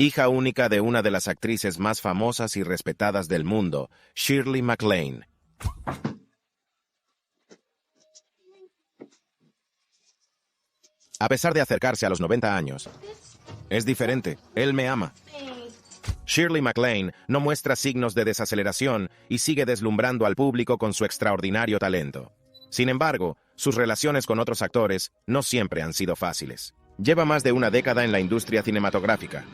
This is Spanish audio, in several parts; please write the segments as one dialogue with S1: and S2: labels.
S1: hija única de una de las actrices más famosas y respetadas del mundo, Shirley MacLaine. A pesar de acercarse a los 90 años, es diferente. Él me ama. Shirley MacLaine no muestra signos de desaceleración y sigue deslumbrando al público con su extraordinario talento. Sin embargo, sus relaciones con otros actores no siempre han sido fáciles. Lleva más de una década en la industria cinematográfica.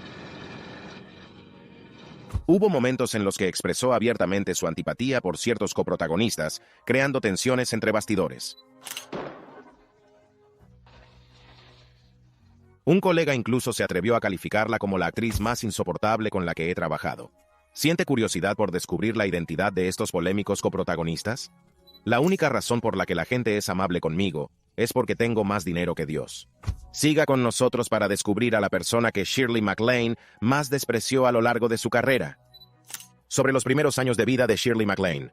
S1: Hubo momentos en los que expresó abiertamente su antipatía por ciertos coprotagonistas, creando tensiones entre bastidores. Un colega incluso se atrevió a calificarla como la actriz más insoportable con la que he trabajado. ¿Siente curiosidad por descubrir la identidad de estos polémicos coprotagonistas? La única razón por la que la gente es amable conmigo es porque tengo más dinero que Dios. Siga con nosotros para descubrir a la persona que Shirley MacLaine más despreció a lo largo de su carrera. Sobre los primeros años de vida de Shirley MacLaine.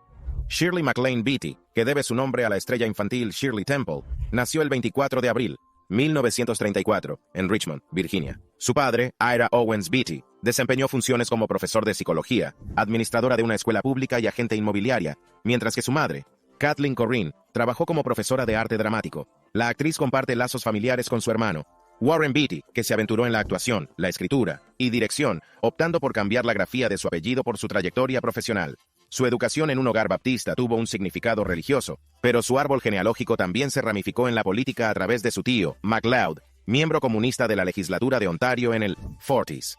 S1: Shirley MacLaine Beatty, que debe su nombre a la estrella infantil Shirley Temple, nació el 24 de abril, 1934, en Richmond, Virginia. Su padre, Ira Owens Beatty, desempeñó funciones como profesor de psicología, administradora de una escuela pública y agente inmobiliaria, mientras que su madre, Kathleen Corrine, trabajó como profesora de arte dramático. La actriz comparte lazos familiares con su hermano, Warren Beatty, que se aventuró en la actuación, la escritura y dirección, optando por cambiar la grafía de su apellido por su trayectoria profesional. Su educación en un hogar baptista tuvo un significado religioso, pero su árbol genealógico también se ramificó en la política a través de su tío, MacLeod, miembro comunista de la legislatura de Ontario en el 40s.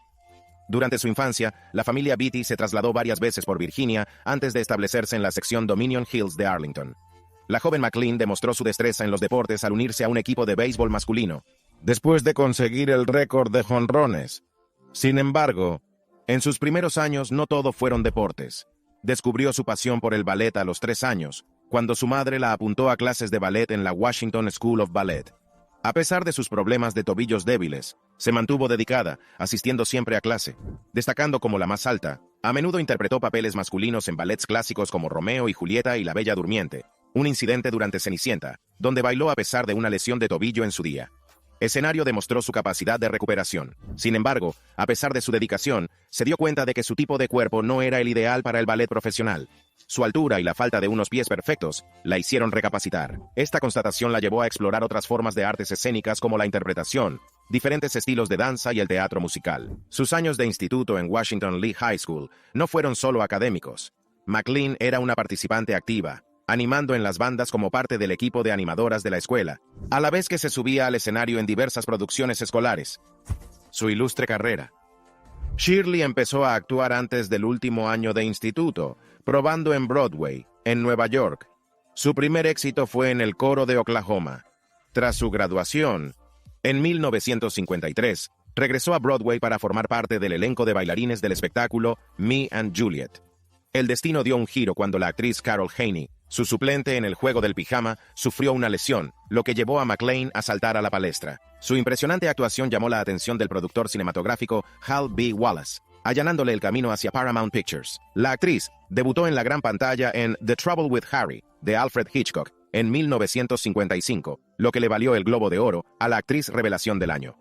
S1: Durante su infancia, la familia Beatty se trasladó varias veces por Virginia antes de establecerse en la sección Dominion Hills de Arlington. La joven MacLaine demostró su destreza en los deportes al unirse a un equipo de béisbol masculino, después de conseguir el récord de jonrones. Sin embargo, en sus primeros años no todo fueron deportes. Descubrió su pasión por el ballet a los 3 años, cuando su madre la apuntó a clases de ballet en la Washington School of Ballet. A pesar de sus problemas de tobillos débiles, se mantuvo dedicada, asistiendo siempre a clase. Destacando como la más alta, a menudo interpretó papeles masculinos en ballets clásicos como Romeo y Julieta y La Bella Durmiente, un incidente durante Cenicienta, donde bailó a pesar de una lesión de tobillo en su día. Escenario demostró su capacidad de recuperación. Sin embargo, a pesar de su dedicación, se dio cuenta de que su tipo de cuerpo no era el ideal para el ballet profesional. Su altura y la falta de unos pies perfectos la hicieron recapacitar. Esta constatación la llevó a explorar otras formas de artes escénicas como la interpretación, diferentes estilos de danza y el teatro musical. Sus años de instituto en Washington Lee High School no fueron solo académicos. MacLaine era una participante activa, animando en las bandas como parte del equipo de animadoras de la escuela, a la vez que se subía al escenario en diversas producciones escolares. Su ilustre carrera. Shirley empezó a actuar antes del último año de instituto, probando en Broadway, en Nueva York. Su primer éxito fue en el coro de Oklahoma. Tras su graduación, en 1953, regresó a Broadway para formar parte del elenco de bailarines del espectáculo Me and Juliet. El destino dio un giro cuando la actriz Carol Haney, su suplente en el juego del pijama, sufrió una lesión, lo que llevó a MacLaine a saltar a la palestra. Su impresionante actuación llamó la atención del productor cinematográfico Hal B. Wallace, allanándole el camino hacia Paramount Pictures. La actriz debutó en la gran pantalla en The Trouble with Harry, de Alfred Hitchcock, en 1955, lo que le valió el Globo de Oro a la actriz revelación del año.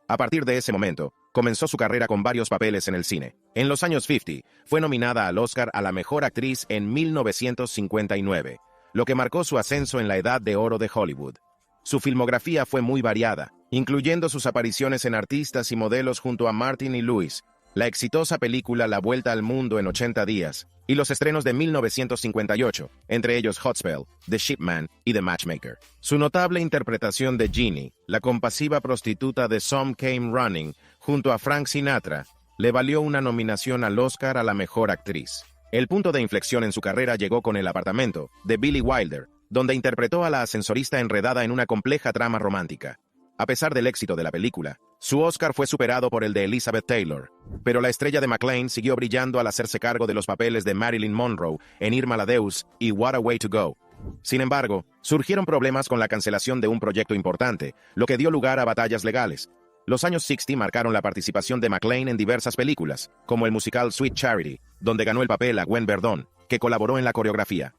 S1: A partir de ese momento, comenzó su carrera con varios papeles en el cine. En los años 50, fue nominada al Oscar a la Mejor Actriz en 1959, lo que marcó su ascenso en la Edad de Oro de Hollywood. Su filmografía fue muy variada, incluyendo sus apariciones en artistas y modelos junto a Martin y Lewis, la exitosa película La Vuelta al Mundo en 80 días, y los estrenos de 1958, entre ellos Hot Spell, The Shipman y The Matchmaker. Su notable interpretación de Jeannie, la compasiva prostituta de Some Came Running, junto a Frank Sinatra, le valió una nominación al Oscar a la Mejor Actriz. El punto de inflexión en su carrera llegó con El apartamento, de Billy Wilder, donde interpretó a la ascensorista enredada en una compleja trama romántica. A pesar del éxito de la película, su Oscar fue superado por el de Elizabeth Taylor, pero la estrella de MacLaine siguió brillando al hacerse cargo de los papeles de Marilyn Monroe en Irma la Deus y What a Way to Go. Sin embargo, surgieron problemas con la cancelación de un proyecto importante, lo que dio lugar a batallas legales. Los años 60 marcaron la participación de MacLaine en diversas películas, como el musical Sweet Charity, donde ganó el papel a Gwen Verdon, que colaboró en la coreografía.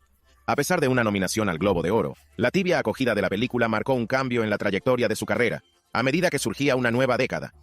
S1: A pesar de una nominación al Globo de Oro, la tibia acogida de la película marcó un cambio en la trayectoria de su carrera, a medida que surgía una nueva década.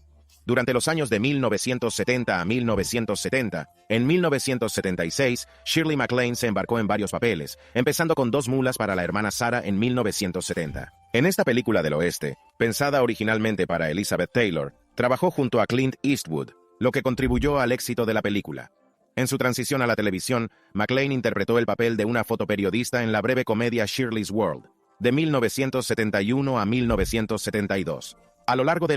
S1: durante los años de 1970 a 1970. En 1976, Shirley MacLaine se embarcó en varios papeles, empezando con Dos mulas para la hermana Sarah en 1970. En esta película del oeste, pensada originalmente para Elizabeth Taylor, trabajó junto a Clint Eastwood, lo que contribuyó al éxito de la película. En su transición a la televisión, MacLaine interpretó el papel de una fotoperiodista en la breve comedia Shirley's World, de 1971 a 1972. A lo largo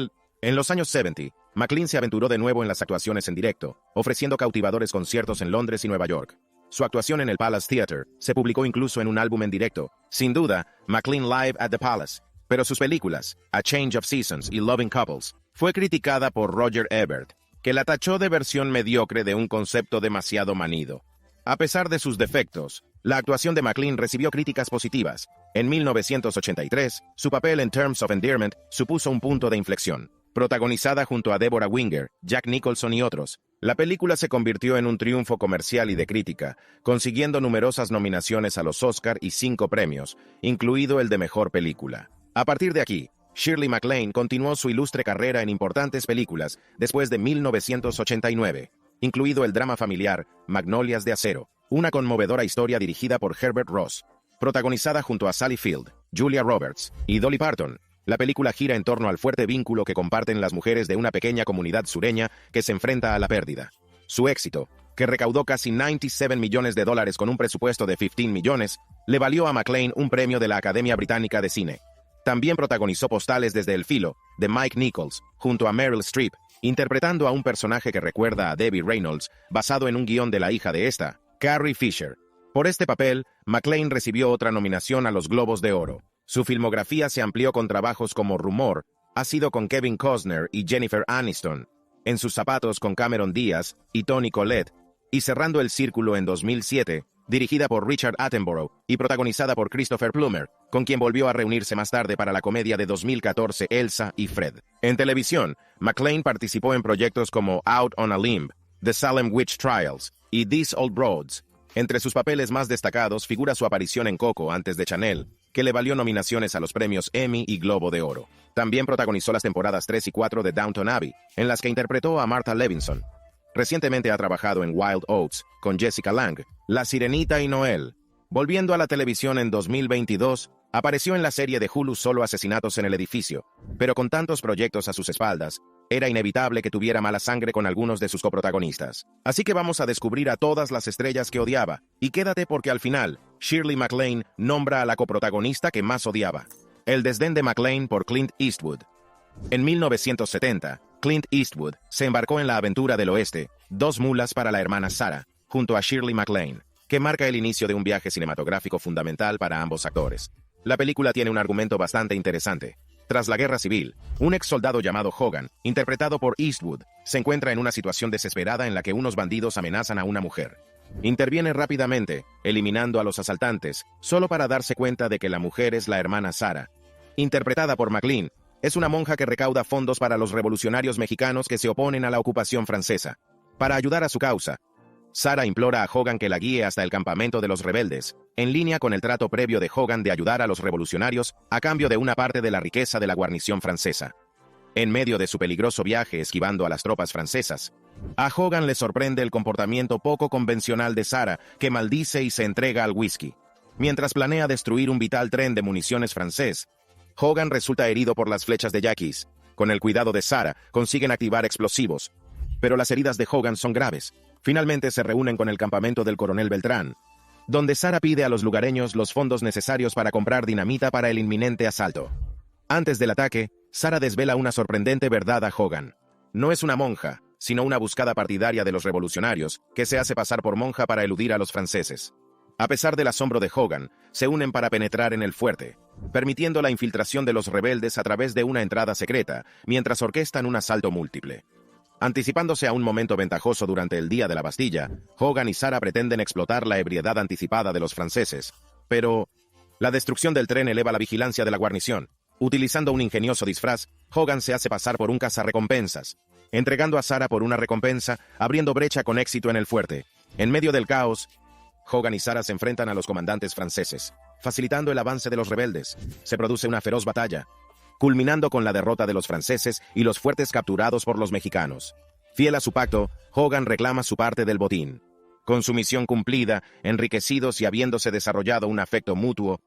S1: En los años 70, MacLaine se aventuró de nuevo en las actuaciones en directo, ofreciendo cautivadores conciertos en Londres y Nueva York. Su actuación en el Palace Theatre se publicó incluso en un álbum en directo, sin duda, MacLaine Live at the Palace, pero sus películas, A Change of Seasons y Loving Couples, fue criticada por Roger Ebert, que la tachó de versión mediocre de un concepto demasiado manido. A pesar de sus defectos, la actuación de MacLaine recibió críticas positivas. En 1983, su papel en Terms of Endearment supuso un punto de inflexión. Protagonizada junto a Deborah Winger, Jack Nicholson y otros, la película se convirtió en un triunfo comercial y de crítica, consiguiendo numerosas nominaciones a los Oscar y 5 premios, incluido el de Mejor Película. A partir de aquí, Shirley MacLaine continuó su ilustre carrera en importantes películas después de 1989, incluido el drama familiar Magnolias de Acero, una conmovedora historia dirigida por Herbert Ross, protagonizada junto a Sally Field, Julia Roberts y Dolly Parton. La película gira en torno al fuerte vínculo que comparten las mujeres de una pequeña comunidad sureña que se enfrenta a la pérdida. Su éxito, que recaudó casi $97 millones con un presupuesto de 15 millones, le valió a MacLaine un premio de la Academia Británica de Cine. También protagonizó Postales desde el filo, de Mike Nichols, junto a Meryl Streep, interpretando a un personaje que recuerda a Debbie Reynolds, basado en un guión de la hija de esta, Carrie Fisher. Por este papel, MacLaine recibió otra nominación a los Globos de Oro. Su filmografía se amplió con trabajos como Rumor, ha sido con Kevin Costner y Jennifer Aniston, En sus zapatos con Cameron Diaz y Toni Collette, y cerrando el círculo en 2007, dirigida por Richard Attenborough y protagonizada por Christopher Plummer, con quien volvió a reunirse más tarde para la comedia de 2014 Elsa y Fred. En televisión, MacLaine participó en proyectos como Out on a Limb, The Salem Witch Trials y These Old Roads. Entre sus papeles más destacados figura su aparición en Coco antes de Chanel, que le valió nominaciones a los premios Emmy y Globo de Oro. También protagonizó las temporadas 3 y 4 de Downton Abbey, en las que interpretó a Martha Levinson. Recientemente ha trabajado en Wild Oats, con Jessica Lange, La Sirenita y Noel. Volviendo a la televisión en 2022, apareció en la serie de Hulu Solo Asesinatos en el Edificio, pero con tantos proyectos a sus espaldas, era inevitable que tuviera mala sangre con algunos de sus coprotagonistas. Así que vamos a descubrir a todas las estrellas que odiaba, y quédate porque al final, Shirley MacLaine nombra a la coprotagonista que más odiaba. El desdén de MacLaine por Clint Eastwood. En 1970, Clint Eastwood se embarcó en la aventura del oeste, Dos mulas para la hermana Sarah, junto a Shirley MacLaine, que marca el inicio de un viaje cinematográfico fundamental para ambos actores. La película tiene un argumento bastante interesante. Tras la guerra civil, un ex soldado llamado Hogan, interpretado por Eastwood, se encuentra en una situación desesperada en la que unos bandidos amenazan a una mujer. Interviene rápidamente, eliminando a los asaltantes, solo para darse cuenta de que la mujer es la hermana Sarah. Interpretada por MacLaine, es una monja que recauda fondos para los revolucionarios mexicanos que se oponen a la ocupación francesa. Para ayudar a su causa, Sarah implora a Hogan que la guíe hasta el campamento de los rebeldes, en línea con el trato previo de Hogan de ayudar a los revolucionarios a cambio de una parte de la riqueza de la guarnición francesa. En medio de su peligroso viaje esquivando a las tropas francesas, a Hogan le sorprende el comportamiento poco convencional de Sarah, que maldice y se entrega al whisky. Mientras planea destruir un vital tren de municiones francés, Hogan resulta herido por las flechas de Yaquis. Con el cuidado de Sarah, consiguen activar explosivos, pero las heridas de Hogan son graves. Finalmente se reúnen con el campamento del coronel Beltrán, donde Sarah pide a los lugareños los fondos necesarios para comprar dinamita para el inminente asalto. Antes del ataque, Sarah desvela una sorprendente verdad a Hogan. No es una monja, sino una buscada partidaria de los revolucionarios, que se hace pasar por monja para eludir a los franceses. A pesar del asombro de Hogan, se unen para penetrar en el fuerte, permitiendo la infiltración de los rebeldes a través de una entrada secreta, mientras orquestan un asalto múltiple. Anticipándose a un momento ventajoso durante el Día de la Bastilla, Hogan y Sarah pretenden explotar la ebriedad anticipada de los franceses. Pero la destrucción del tren eleva la vigilancia de la guarnición. Utilizando un ingenioso disfraz, Hogan se hace pasar por un cazarrecompensas, entregando a Sarah por una recompensa, abriendo brecha con éxito en el fuerte. En medio del caos, Hogan y Sarah se enfrentan a los comandantes franceses, facilitando el avance de los rebeldes. Se produce una feroz batalla. culminando con la derrota de los franceses y los fuertes capturados por los mexicanos. Fiel a su pacto, Hogan reclama su parte del botín. Con su misión cumplida, enriquecidos y habiéndose desarrollado un afecto mutuo,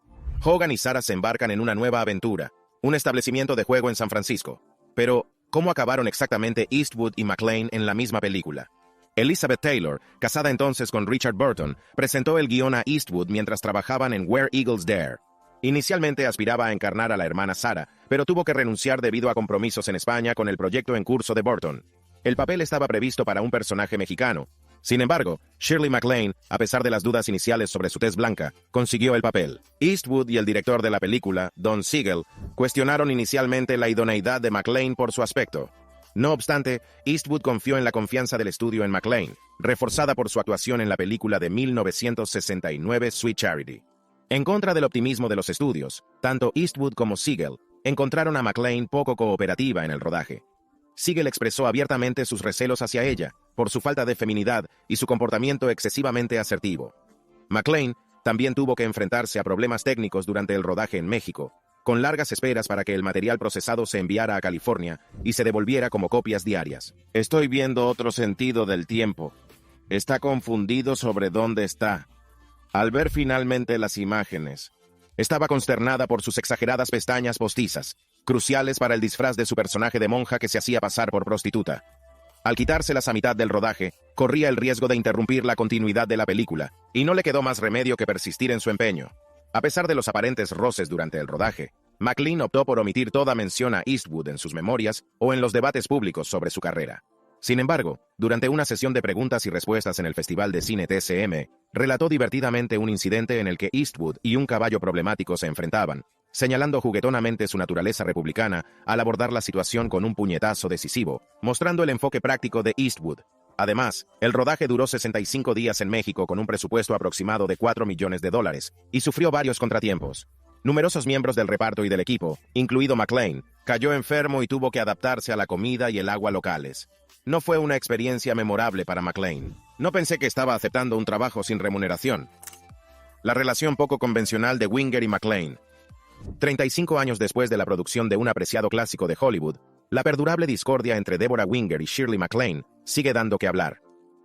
S1: Hogan y Sarah se embarcan en una nueva aventura, un establecimiento de juego en San Francisco. Pero, ¿cómo acabaron exactamente Eastwood y McClane en la misma película? Elizabeth Taylor, casada entonces con Richard Burton, presentó el guión a Eastwood mientras trabajaban en Where Eagles Dare. Inicialmente aspiraba a encarnar a la hermana Sarah, pero tuvo que renunciar debido a compromisos en España con el proyecto en curso de Burton. El papel estaba previsto para un personaje mexicano. Sin embargo, Shirley MacLaine, a pesar de las dudas iniciales sobre su tez blanca, consiguió el papel. Eastwood y el director de la película, Don Siegel, cuestionaron inicialmente la idoneidad de MacLaine por su aspecto. No obstante, Eastwood confió en la confianza del estudio en MacLaine, reforzada por su actuación en la película de 1969 Sweet Charity. En contra del optimismo de los estudios, tanto Eastwood como Siegel encontraron a MacLaine poco cooperativa en el rodaje. Siegel expresó abiertamente sus recelos hacia ella, por su falta de feminidad y su comportamiento excesivamente asertivo. MacLaine también tuvo que enfrentarse a problemas técnicos durante el rodaje en México, con largas esperas para que el material procesado se enviara a California y se devolviera como copias diarias. Estoy viendo otro sentido del tiempo. Está confundido sobre dónde está. Al ver finalmente las imágenes, estaba consternada por sus exageradas pestañas postizas, cruciales para el disfraz de su personaje de monja que se hacía pasar por prostituta. Al quitárselas a mitad del rodaje, corría el riesgo de interrumpir la continuidad de la película, y no le quedó más remedio que persistir en su empeño. A pesar de los aparentes roces durante el rodaje, MacLaine optó por omitir toda mención a Eastwood en sus memorias o en los debates públicos sobre su carrera. Sin embargo, durante una sesión de preguntas y respuestas en el Festival de Cine TCM, relató divertidamente un incidente en el que Eastwood y un caballo problemático se enfrentaban, señalando juguetonamente su naturaleza republicana al abordar la situación con un puñetazo decisivo, mostrando el enfoque práctico de Eastwood. Además, el rodaje duró 65 días en México con un presupuesto aproximado de $4 millones y sufrió varios contratiempos. Numerosos miembros del reparto y del equipo, incluido MacLaine, cayó enfermo y tuvo que adaptarse a la comida y el agua locales. No fue una experiencia memorable para MacLaine. No pensé que estaba aceptando un trabajo sin remuneración. La relación poco convencional de Winger y MacLaine. 35 años después de la producción de un apreciado clásico de Hollywood, la perdurable discordia entre Deborah Winger y Shirley MacLaine sigue dando que hablar.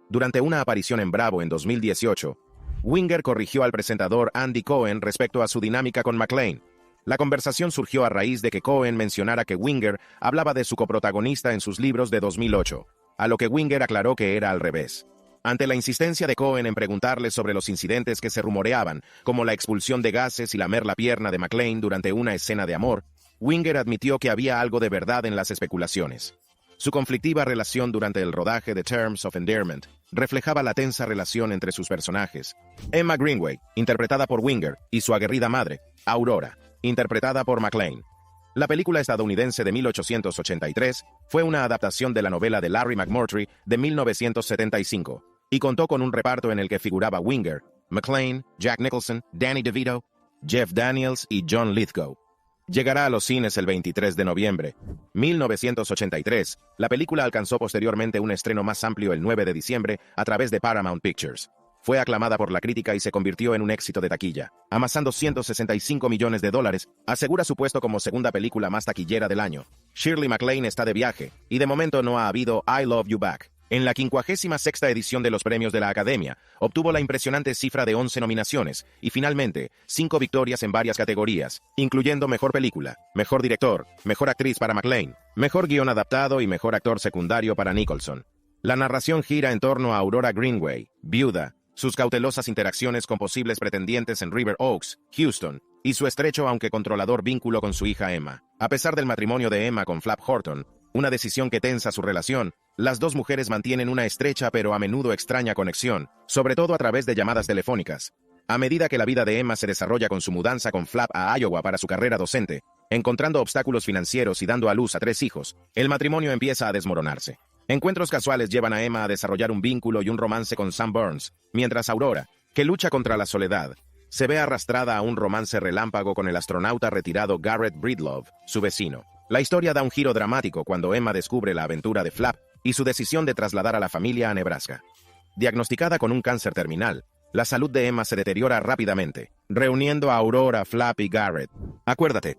S1: Durante una aparición en Bravo en 2018, Winger corrigió al presentador Andy Cohen respecto a su dinámica con MacLaine. La conversación surgió a raíz de que Cohen mencionara que Winger hablaba de su coprotagonista en sus libros de 2008, a lo que Winger aclaró que era al revés. Ante la insistencia de Cohen en preguntarle sobre los incidentes que se rumoreaban, como la expulsión de gases y lamer la pierna de MacLaine durante una escena de amor, Winger admitió que había algo de verdad en las especulaciones. Su conflictiva relación durante el rodaje de Terms of Endearment reflejaba la tensa relación entre sus personajes. Emma Greenway, interpretada por Winger, y su aguerrida madre, Aurora, interpretada por MacLaine. La película estadounidense de 1883 fue una adaptación de la novela de Larry McMurtry de 1975 y contó con un reparto en el que figuraba Winger, MacLaine, Jack Nicholson, Danny DeVito, Jeff Daniels y John Lithgow. Llegará a los cines el 23 de noviembre. 1983, la película alcanzó posteriormente un estreno más amplio el 9 de diciembre a través de Paramount Pictures. Fue aclamada por la crítica y se convirtió en un éxito de taquilla. Amasando $165 millones, asegura su puesto como segunda película más taquillera del año. Shirley MacLaine está de viaje, y de momento no ha habido I Love You Back. En la 56ª edición de los premios de la Academia, obtuvo la impresionante cifra de 11 nominaciones, y finalmente, 5 victorias en varias categorías, incluyendo Mejor Película, Mejor Director, Mejor Actriz para MacLaine, Mejor Guión Adaptado y Mejor Actor Secundario para Nicholson. La narración gira en torno a Aurora Greenway, viuda, sus cautelosas interacciones con posibles pretendientes en River Oaks, Houston, y su estrecho aunque controlador vínculo con su hija Emma. A pesar del matrimonio de Emma con Flap Horton, una decisión que tensa su relación, las dos mujeres mantienen una estrecha pero a menudo extraña conexión, sobre todo a través de llamadas telefónicas. A medida que la vida de Emma se desarrolla con su mudanza con Flap a Iowa para su carrera docente, encontrando obstáculos financieros y dando a luz a 3 hijos, el matrimonio empieza a desmoronarse. Encuentros casuales llevan a Emma a desarrollar un vínculo y un romance con Sam Burns, mientras Aurora, que lucha contra la soledad, se ve arrastrada a un romance relámpago con el astronauta retirado Garrett Breedlove, su vecino. La historia da un giro dramático cuando Emma descubre la aventura de Flap y su decisión de trasladar a la familia a Nebraska. Diagnosticada con un cáncer terminal, la salud de Emma se deteriora rápidamente, reuniendo a Aurora, Flap y Garrett. Acuérdate,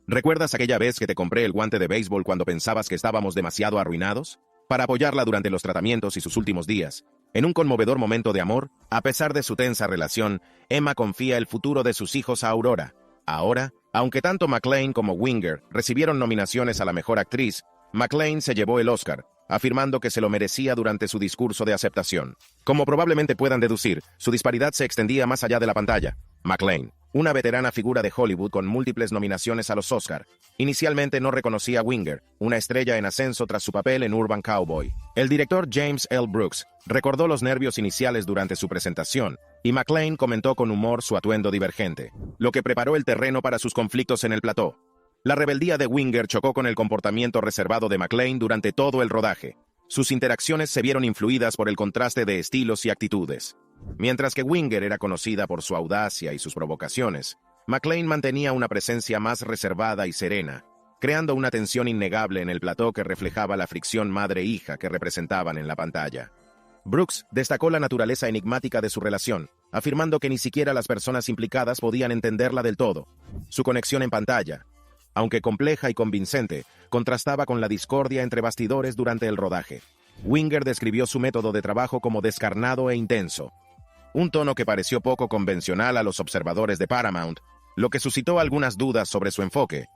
S1: ¿Recuerdas aquella vez que te compré el guante de béisbol cuando pensabas que estábamos demasiado arruinados? Para apoyarla durante los tratamientos y sus últimos días. En un conmovedor momento de amor, a pesar de su tensa relación, Emma confía el futuro de sus hijos a Aurora. Ahora, aunque tanto McClane como Winger recibieron nominaciones a la mejor actriz, McClane se llevó el Oscar, afirmando que se lo merecía durante su discurso de aceptación. Como probablemente puedan deducir, su disparidad se extendía más allá de la pantalla. McClane, una veterana figura de Hollywood con múltiples nominaciones a los Oscar, inicialmente no reconocía a Winger, una estrella en ascenso tras su papel en Urban Cowboy. El director James L. Brooks recordó los nervios iniciales durante su presentación, y McClane comentó con humor su atuendo divergente, lo que preparó el terreno para sus conflictos en el plató. La rebeldía de Winger chocó con el comportamiento reservado de McClane durante todo el rodaje. Sus interacciones se vieron influidas por el contraste de estilos y actitudes. Mientras que Winger era conocida por su audacia y sus provocaciones, McClane mantenía una presencia más reservada y serena, creando una tensión innegable en el plató que reflejaba la fricción madre-hija que representaban en la pantalla. Brooks destacó la naturaleza enigmática de su relación, afirmando que ni siquiera las personas implicadas podían entenderla del todo. Su conexión en pantalla, aunque compleja y convincente, contrastaba con la discordia entre bastidores durante el rodaje. Winger describió su método de trabajo como descarnado e intenso, un tono que pareció poco convencional a los observadores de Paramount, lo que suscitó algunas dudas sobre su enfoque.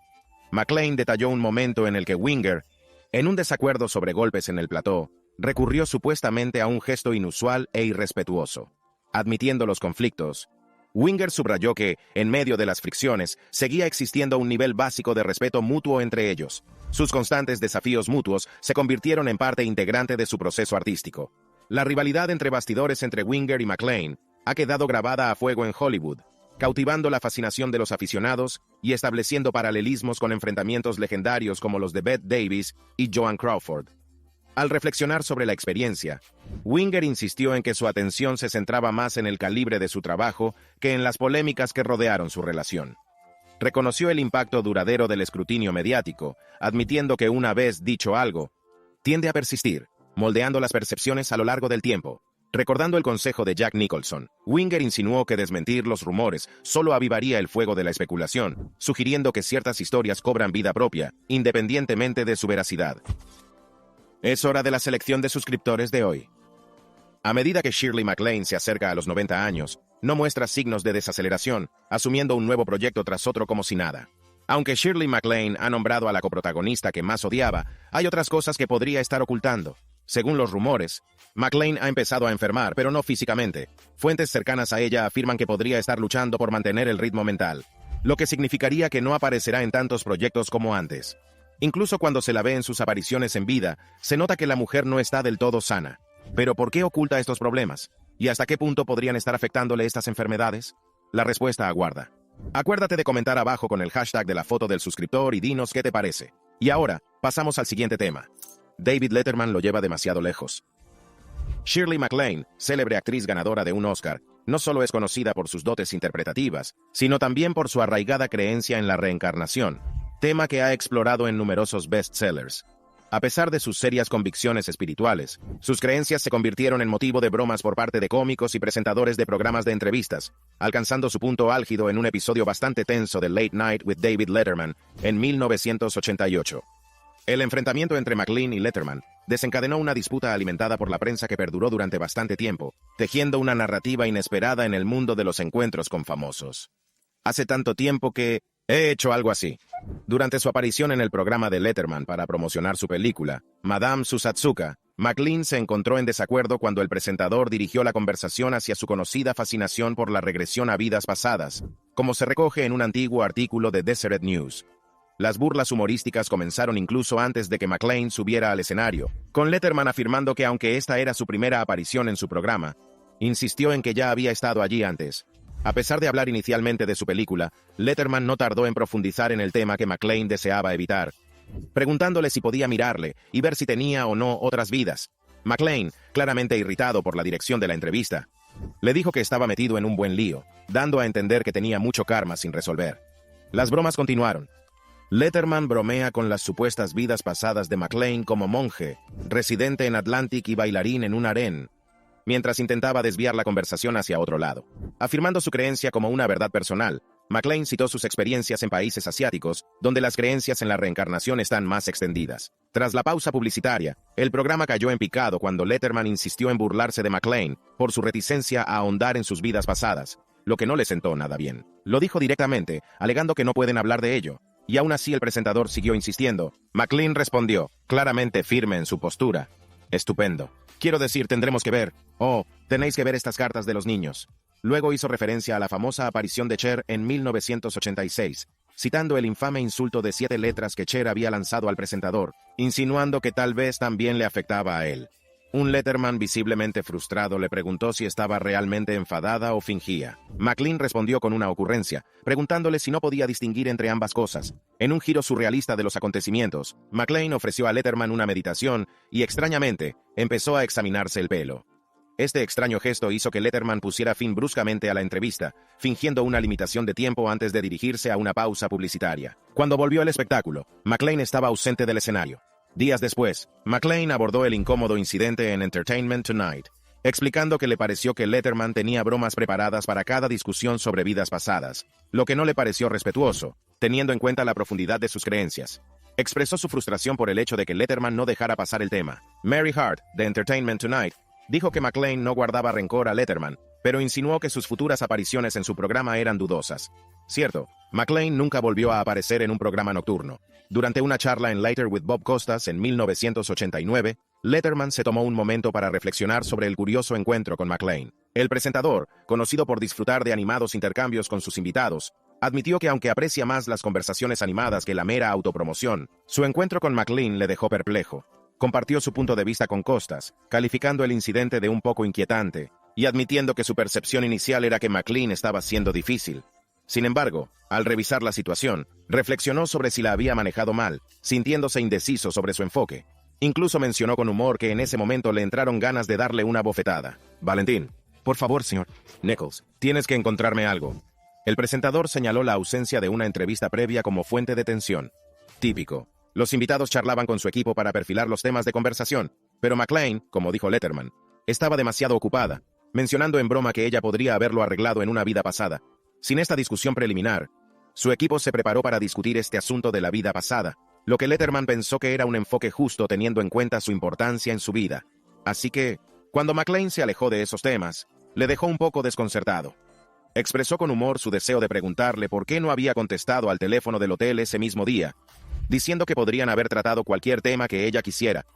S1: McClane detalló un momento en el que Winger, en un desacuerdo sobre golpes en el plató, recurrió supuestamente a un gesto inusual e irrespetuoso. Admitiendo los conflictos, Winger subrayó que, en medio de las fricciones, seguía existiendo un nivel básico de respeto mutuo entre ellos. Sus constantes desafíos mutuos se convirtieron en parte integrante de su proceso artístico. La rivalidad entre bastidores entre Winger y McClane ha quedado grabada a fuego en Hollywood, cautivando la fascinación de los aficionados y estableciendo paralelismos con enfrentamientos legendarios como los de Bette Davis y Joan Crawford. Al reflexionar sobre la experiencia, Winger insistió en que su atención se centraba más en el calibre de su trabajo que en las polémicas que rodearon su relación. Reconoció el impacto duradero del escrutinio mediático, admitiendo que una vez dicho algo, tiende a persistir, moldeando las percepciones a lo largo del tiempo. Recordando el consejo de Jack Nicholson, Winger insinuó que desmentir los rumores solo avivaría el fuego de la especulación, sugiriendo que ciertas historias cobran vida propia, independientemente de su veracidad. Es hora de la selección de suscriptores de hoy. A medida que Shirley MacLaine se acerca a los 90 años, no muestra signos de desaceleración, asumiendo un nuevo proyecto tras otro como si nada. Aunque Shirley MacLaine ha nombrado a la coprotagonista que más odiaba, hay otras cosas que podría estar ocultando. Según los rumores, MacLaine ha empezado a enfermar, pero no físicamente. Fuentes cercanas a ella afirman que podría estar luchando por mantener el ritmo mental, lo que significaría que no aparecerá en tantos proyectos como antes. Incluso cuando se la ve en sus apariciones en vida, se nota que la mujer no está del todo sana. ¿Pero por qué oculta estos problemas? ¿Y hasta qué punto podrían estar afectándole estas enfermedades? La respuesta aguarda. Acuérdate de comentar abajo con el hashtag de la foto del suscriptor y dinos qué te parece. Y ahora, pasamos al siguiente tema. David Letterman lo lleva demasiado lejos. Shirley MacLaine, célebre actriz ganadora de un Oscar, no solo es conocida por sus dotes interpretativas, sino también por su arraigada creencia en la reencarnación, tema que ha explorado en numerosos bestsellers. A pesar de sus serias convicciones espirituales, sus creencias se convirtieron en motivo de bromas por parte de cómicos y presentadores de programas de entrevistas, alcanzando su punto álgido en un episodio bastante tenso de Late Night with David Letterman en 1988. El enfrentamiento entre MacLaine y Letterman desencadenó una disputa alimentada por la prensa que perduró durante bastante tiempo, tejiendo una narrativa inesperada en el mundo de los encuentros con famosos. Hace tanto tiempo que he hecho algo así. Durante su aparición en el programa de Letterman para promocionar su película, Madame Susatsuka, MacLaine se encontró en desacuerdo cuando el presentador dirigió la conversación hacia su conocida fascinación por la regresión a vidas pasadas, como se recoge en un antiguo artículo de Deseret News. Las burlas humorísticas comenzaron incluso antes de que MacLaine subiera al escenario, con Letterman afirmando que aunque esta era su primera aparición en su programa, insistió en que ya había estado allí antes. A pesar de hablar inicialmente de su película, Letterman no tardó en profundizar en el tema que MacLaine deseaba evitar, preguntándole si podía mirarle y ver si tenía o no otras vidas. MacLaine, claramente irritado por la dirección de la entrevista, le dijo que estaba metido en un buen lío, dando a entender que tenía mucho karma sin resolver. Las bromas continuaron. Letterman bromea con las supuestas vidas pasadas de MacLaine como monje, residente en Atlantic y bailarín en un harén, mientras intentaba desviar la conversación hacia otro lado. Afirmando su creencia como una verdad personal, McLean citó sus experiencias en países asiáticos, donde las creencias en la reencarnación están más extendidas. Tras la pausa publicitaria, el programa cayó en picado cuando Letterman insistió en burlarse de McLean por su reticencia a ahondar en sus vidas pasadas, lo que no le sentó nada bien. Lo dijo directamente, alegando que no pueden hablar de ello. Y aún así el presentador siguió insistiendo. McLean respondió, claramente firme en su postura. Estupendo. Quiero decir, tendremos que ver. Oh, tenéis que ver estas cartas de los niños. Luego hizo referencia a la famosa aparición de Cher en 1986, citando el infame insulto de 7 letras que Cher había lanzado al presentador, insinuando que tal vez también le afectaba a él. Un Letterman visiblemente frustrado le preguntó si estaba realmente enfadada o fingía. McLean respondió con una ocurrencia, preguntándole si no podía distinguir entre ambas cosas. En un giro surrealista de los acontecimientos, McLean ofreció a Letterman una meditación y, extrañamente, empezó a examinarse el pelo. Este extraño gesto hizo que Letterman pusiera fin bruscamente a la entrevista, fingiendo una limitación de tiempo antes de dirigirse a una pausa publicitaria. Cuando volvió el espectáculo, McLean estaba ausente del escenario. Días después, McLean abordó el incómodo incidente en Entertainment Tonight, explicando que le pareció que Letterman tenía bromas preparadas para cada discusión sobre vidas pasadas, lo que no le pareció respetuoso, teniendo en cuenta la profundidad de sus creencias. Expresó su frustración por el hecho de que Letterman no dejara pasar el tema. Mary Hart, de Entertainment Tonight, dijo que McLean no guardaba rencor a Letterman, pero insinuó que sus futuras apariciones en su programa eran dudosas. Cierto, McLean nunca volvió a aparecer en un programa nocturno. Durante una charla en Later with Bob Costas en 1989, Letterman se tomó un momento para reflexionar sobre el curioso encuentro con McLean. El presentador, conocido por disfrutar de animados intercambios con sus invitados, admitió que aunque aprecia más las conversaciones animadas que la mera autopromoción, su encuentro con McLean le dejó perplejo. Compartió su punto de vista con Costas, calificando el incidente de un poco inquietante, y admitiendo que su percepción inicial era que McLean estaba siendo difícil. Sin embargo, al revisar la situación, reflexionó sobre si la había manejado mal, sintiéndose indeciso sobre su enfoque. Incluso mencionó con humor que en ese momento le entraron ganas de darle una bofetada. Valentín, por favor, señor Nichols, tienes que encontrarme algo. El presentador señaló la ausencia de una entrevista previa como fuente de tensión. Típico. Los invitados charlaban con su equipo para perfilar los temas de conversación, pero McLean, como dijo Letterman, estaba demasiado ocupada, mencionando en broma que ella podría haberlo arreglado en una vida pasada. Sin esta discusión preliminar, su equipo se preparó para discutir este asunto de la vida pasada, lo que Letterman pensó que era un enfoque justo teniendo en cuenta su importancia en su vida. Así que, cuando McLean se alejó de esos temas, le dejó un poco desconcertado. Expresó con humor su deseo de preguntarle por qué no había contestado al teléfono del hotel ese mismo día, diciendo que podrían haber tratado cualquier tema que ella quisiera.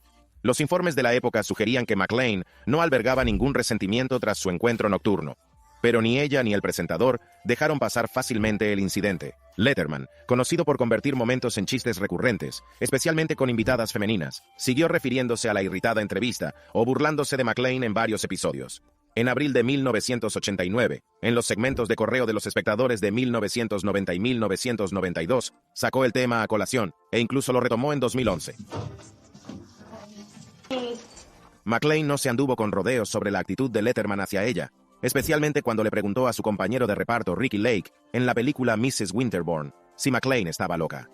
S1: Los informes de la época sugerían que McLean no albergaba ningún resentimiento tras su encuentro nocturno, pero ni ella ni el presentador dejaron pasar fácilmente el incidente. Letterman, conocido por convertir momentos en chistes recurrentes, especialmente con invitadas femeninas, siguió refiriéndose a la irritada entrevista o burlándose de McLean en varios episodios. En abril de 1989, en los segmentos de correo de los espectadores de 1990 y 1992, sacó el tema a colación, e incluso lo retomó en 2011. McLean no se anduvo con rodeos sobre la actitud de Letterman hacia ella, especialmente cuando le preguntó a su compañero de reparto Ricky Lake, en la película Mrs. Winterbourne, si McLean estaba loca.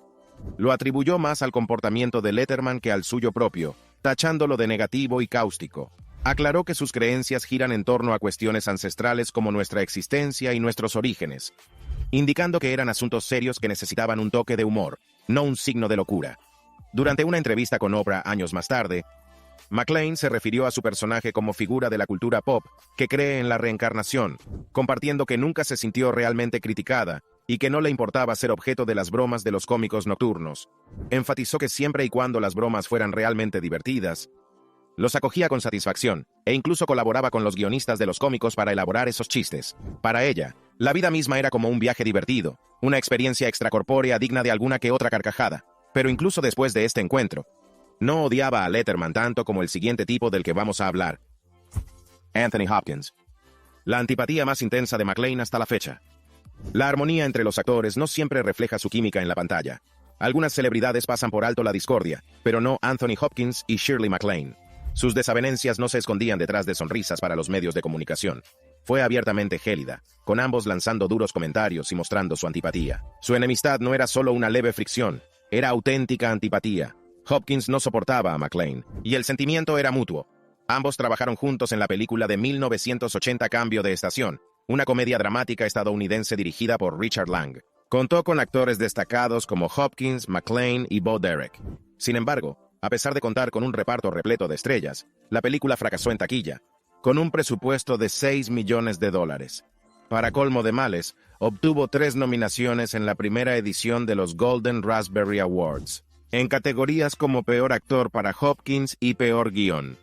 S1: Lo atribuyó más al comportamiento de Letterman que al suyo propio, tachándolo de negativo y cáustico. Aclaró que sus creencias giran en torno a cuestiones ancestrales como nuestra existencia y nuestros orígenes, indicando que eran asuntos serios que necesitaban un toque de humor, no un signo de locura. Durante una entrevista con Oprah años más tarde, McLean se refirió a su personaje como figura de la cultura pop, que cree en la reencarnación, compartiendo que nunca se sintió realmente criticada y que no le importaba ser objeto de las bromas de los cómicos nocturnos. Enfatizó que siempre y cuando las bromas fueran realmente divertidas, los acogía con satisfacción, e incluso colaboraba con los guionistas de los cómicos para elaborar esos chistes. Para ella, la vida misma era como un viaje divertido, una experiencia extracorpórea digna de alguna que otra carcajada. Pero incluso después de este encuentro, no odiaba a Letterman tanto como el siguiente tipo del que vamos a hablar. Anthony Hopkins. La antipatía más intensa de McLean hasta la fecha. La armonía entre los actores no siempre refleja su química en la pantalla. Algunas celebridades pasan por alto la discordia, pero no Anthony Hopkins y Shirley MacLaine. Sus desavenencias no se escondían detrás de sonrisas para los medios de comunicación. Fue abiertamente gélida, con ambos lanzando duros comentarios y mostrando su antipatía. Su enemistad no era solo una leve fricción, era auténtica antipatía. Hopkins no soportaba a MacLaine, y el sentimiento era mutuo. Ambos trabajaron juntos en la película de 1980 Cambio de Estación, una comedia dramática estadounidense dirigida por Richard Lang. Contó con actores destacados como Hopkins, McClane y Bo Derek. Sin embargo, a pesar de contar con un reparto repleto de estrellas, la película fracasó en taquilla, con un presupuesto de $6 millones. Para colmo de males, obtuvo 3 nominaciones en la primera edición de los Golden Raspberry Awards, en categorías como Peor Actor para Hopkins y Peor Guión.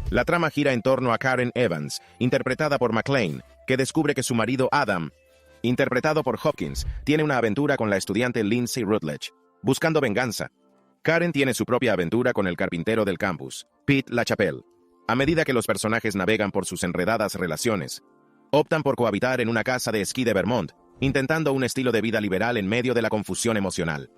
S1: La trama gira en torno a Karen Evans, interpretada por McClane, que descubre que su marido Adam, interpretado por Hopkins, tiene una aventura con la estudiante Lindsay Rutledge. Buscando venganza, Karen tiene su propia aventura con el carpintero del campus, Pete LaChapelle. A medida que los personajes navegan por sus enredadas relaciones, optan por cohabitar en una casa de esquí de Vermont, intentando un estilo de vida liberal en medio de la confusión emocional.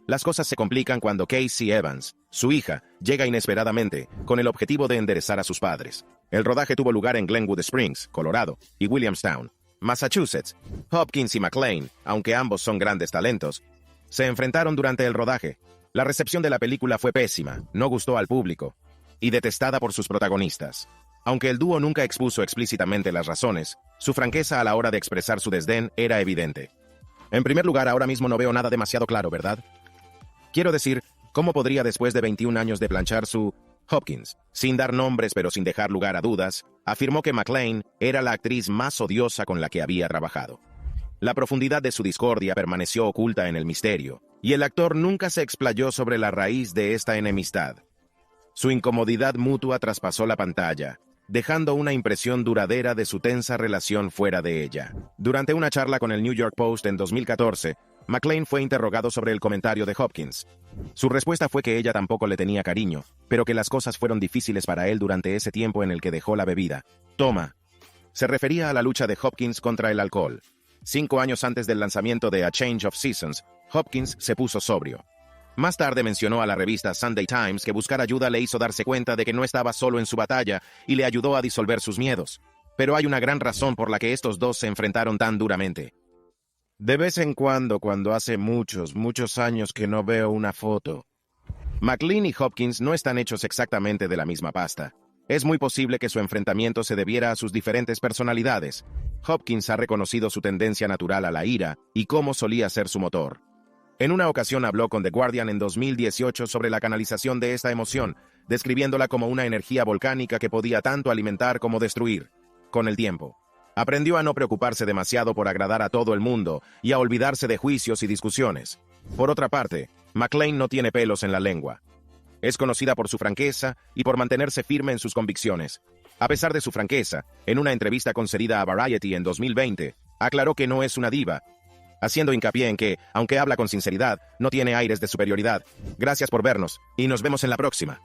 S1: Las cosas se complican cuando Casey Evans, su hija, llega inesperadamente, con el objetivo de enderezar a sus padres. El rodaje tuvo lugar en Glenwood Springs, Colorado, y Williamstown, Massachusetts. Hopkins y McClane, aunque ambos son grandes talentos, se enfrentaron durante el rodaje. La recepción de la película fue pésima, no gustó al público, y detestada por sus protagonistas. Aunque el dúo nunca expuso explícitamente las razones, su franqueza a la hora de expresar su desdén era evidente. En primer lugar, ahora mismo no veo nada demasiado claro, ¿verdad? Quiero decir, ¿cómo podría después de 21 años de planchar su Hopkins, sin dar nombres pero sin dejar lugar a dudas, afirmó que McClane era la actriz más odiosa con la que había trabajado? La profundidad de su discordia permaneció oculta en el misterio, y el actor nunca se explayó sobre la raíz de esta enemistad. Su incomodidad mutua traspasó la pantalla, dejando una impresión duradera de su tensa relación fuera de ella. Durante una charla con el New York Post en 2014, McClane fue interrogado sobre el comentario de Hopkins. Su respuesta fue que ella tampoco le tenía cariño, pero que las cosas fueron difíciles para él durante ese tiempo en el que dejó la bebida. Toma. Se refería a la lucha de Hopkins contra el alcohol. 5 años antes del lanzamiento de A Change of Seasons, Hopkins se puso sobrio. Más tarde mencionó a la revista Sunday Times que buscar ayuda le hizo darse cuenta de que no estaba solo en su batalla y le ayudó a disolver sus miedos. Pero hay una gran razón por la que estos dos se enfrentaron tan duramente. De vez en cuando hace muchos años que no veo una foto. McClane y Hopkins no están hechos exactamente de la misma pasta. Es muy posible que su enfrentamiento se debiera a sus diferentes personalidades. Hopkins ha reconocido su tendencia natural a la ira y cómo solía ser su motor. En una ocasión habló con The Guardian en 2018 sobre la canalización de esta emoción, describiéndola como una energía volcánica que podía tanto alimentar como destruir. Con el tiempo, aprendió a no preocuparse demasiado por agradar a todo el mundo y a olvidarse de juicios y discusiones. Por otra parte, McClane no tiene pelos en la lengua. Es conocida por su franqueza y por mantenerse firme en sus convicciones. A pesar de su franqueza, en una entrevista concedida a Variety en 2020, aclaró que no es una diva, haciendo hincapié en que, aunque habla con sinceridad, no tiene aires de superioridad. Gracias por vernos, y nos vemos en la próxima.